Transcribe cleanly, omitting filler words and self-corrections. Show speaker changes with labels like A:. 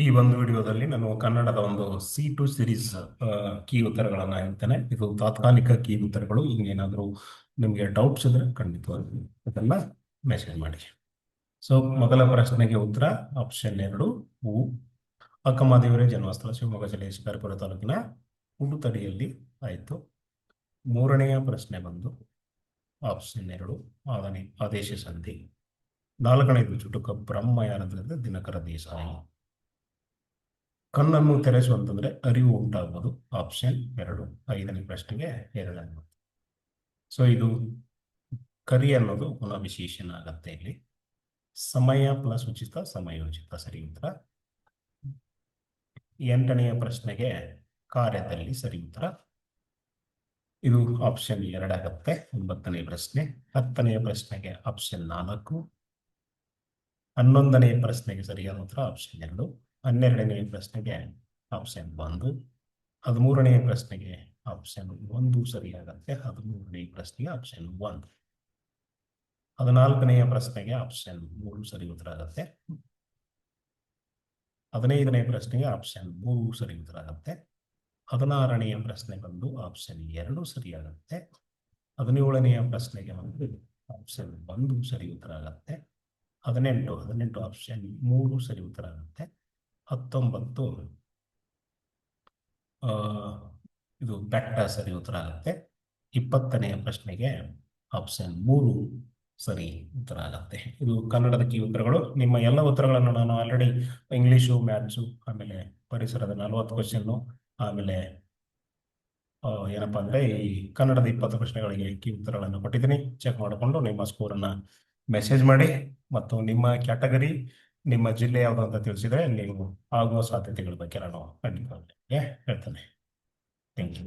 A: ಈ ಒಂದು ವಿಡಿಯೋದಲ್ಲಿ ನಾನು ಕನ್ನಡದ ಒಂದು C2 ಸಿರೀಸ್ ಕೀ ಉತ್ತರಗಳನ್ನು ಹೇಳ್ತೇನೆ. ಇದು ತಾತ್ಕಾಲಿಕ ಕೀ ಉತ್ತರಗಳು. ಇನ್ನೇನಾದರೂ ನಿಮಗೆ ಡೌಟ್ಸ್ ಇದ್ರೆ ಖಂಡಿತವಾಗಿ ಅದನ್ನ ಮೆಸೇಜ್ ಮಾಡಿ. ಸೊ ಮೊದಲ ಪ್ರಶ್ನೆಗೆ ಉತ್ತರ ಆಪ್ಷನ್ 2 ಹೂ. ಅಕ್ಕಮಹಾದೇವಿಯವರ ಜನ್ಮಸ್ಥಳ ಶಿವಮೊಗ್ಗ ಜಿಲ್ಲೆಯ ಶಿಕಾರಿಪುರ ತಾಲೂಕಿನ ಉಡುತಡಿಯಲ್ಲಿ ಆಯಿತು. ಮೂರನೆಯ ಪ್ರಶ್ನೆ ಬಂದು ಆಪ್ಷನ್ 2 ಆದೇಶ ಸಂಧಿ. ನಾಲ್ಕನೇದು ಚುಟುಕ ಬ್ರಹ್ಮ ಯಾರಂದ್ರೆ ದಿನಕರ ದೇಸಾಯಿ. ಕಣ್ಣನ್ನು ತೆರೆಸುವಂತಂದ್ರೆ ಅರಿವು ಉಂಟಾಗುವುದು ಆಪ್ಷನ್ 2. ಐದನೇ ಪ್ರಶ್ನೆಗೆ 2. ಸೊ ಇದು ಕರಿ ಅನ್ನೋದು ಪುನಃ ವಿಶೇಷಣ ಆಗತ್ತೆ. ಇಲ್ಲಿ ಸಮಯ ಪ್ಲಸ್ ಉಚಿತ ಸಮಯೋಚಿತ ಸರಿ ಉತ್ತರ. ಎಂಟನೆಯ ಪ್ರಶ್ನೆಗೆ ಕಾರ್ಯದಲ್ಲಿ ಸರಿ ಉತ್ತರ. ಇದು ಆಪ್ಷನ್ 2 ಆಗತ್ತೆ. 9ನೇ ಪ್ರಶ್ನೆ. 10ನೆಯ ಪ್ರಶ್ನೆಗೆ ಆಪ್ಷನ್ 4. 11ನೇ ಪ್ರಶ್ನೆಗೆ ಸರಿಯಾದ ಉತ್ತರ ಆಪ್ಷನ್ 2. 12ನೇ ಪ್ರಶ್ನೆಗೆ ಆಪ್ಷನ್ 1. 13ನೇ ಪ್ರಶ್ನೆಗೆ ಆಪ್ಷನ್ 1 ಸರಿಯಾಗತ್ತೆ. 13ನೇ ಪ್ರಶ್ನೆಗೆ ಆಪ್ಷನ್ 1. 14ನೇ ಪ್ರಶ್ನೆಗೆ ಆಪ್ಷನ್ 3 ಸರಿ ಉತ್ತರ ಆಗತ್ತೆ. 15ನೇ ಪ್ರಶ್ನೆಗೆ ಆಪ್ಷನ್ 3 ಸರಿ ಉತ್ತರ ಆಗತ್ತೆ. 16ನೆಯ ಪ್ರಶ್ನೆ ಬಂದು ಆಪ್ಷನ್ 2 ಸರಿಯಾಗತ್ತೆ. 17ನೆಯ ಪ್ರಶ್ನೆಗೆ ಬಂದು ಆಪ್ಷನ್ 1 ಸರಿ ಉತ್ತರ ಆಗತ್ತೆ. 18 ಆಪ್ಷನ್ 3 ಸರಿ ಉತ್ತರ ಆಗುತ್ತೆ. 19 ಇದು ಬೆಟ್ಟ ಸರಿ ಉತ್ತರ ಆಗುತ್ತೆ. 20ನೆಯ ಪ್ರಶ್ನೆಗೆ ಆಪ್ಷನ್ 3 ಸರಿ ಉತ್ತರ ಆಗುತ್ತೆ. ಇದು ಕನ್ನಡದ ಕೀ ಉತ್ತರಗಳು. ನಿಮ್ಮ ಎಲ್ಲ ಉತ್ತರಗಳನ್ನು ನಾನು ಆಲ್ರೆಡಿ ಇಂಗ್ಲೀಷು, ಮ್ಯಾಥ್ಸು, ಆಮೇಲೆ ಪರಿಸರದ 40 ಕ್ವಶನ್ನು, ಆಮೇಲೆ ಏನಪ್ಪಾ ಅಂದ್ರೆ ಈ ಕನ್ನಡದ 20 ಪ್ರಶ್ನೆಗಳಿಗೆ ಕೀ ಉತ್ತರಗಳನ್ನು ಕೊಟ್ಟಿದ್ದೀನಿ. ಚೆಕ್ ಮಾಡಿಕೊಂಡು ನಿಮ್ಮ ಸ್ಕೋರನ್ನು ಮೆಸೇಜ್ ಮಾಡಿ ಮತ್ತು ನಿಮ್ಮ ಕ್ಯಾಟಗರಿ, ನಿಮ್ಮ ಜಿಲ್ಲೆ ಯಾವುದು ಅಂತ ತಿಳಿಸಿದ್ರೆ ನೀವು ಆಗುವ ಸಾಧ್ಯತೆಗಳ ಬಗ್ಗೆ ನಾನು ಖಂಡಿತವಾಗಿ ಹೇಳ್ತೇನೆ. Thank you.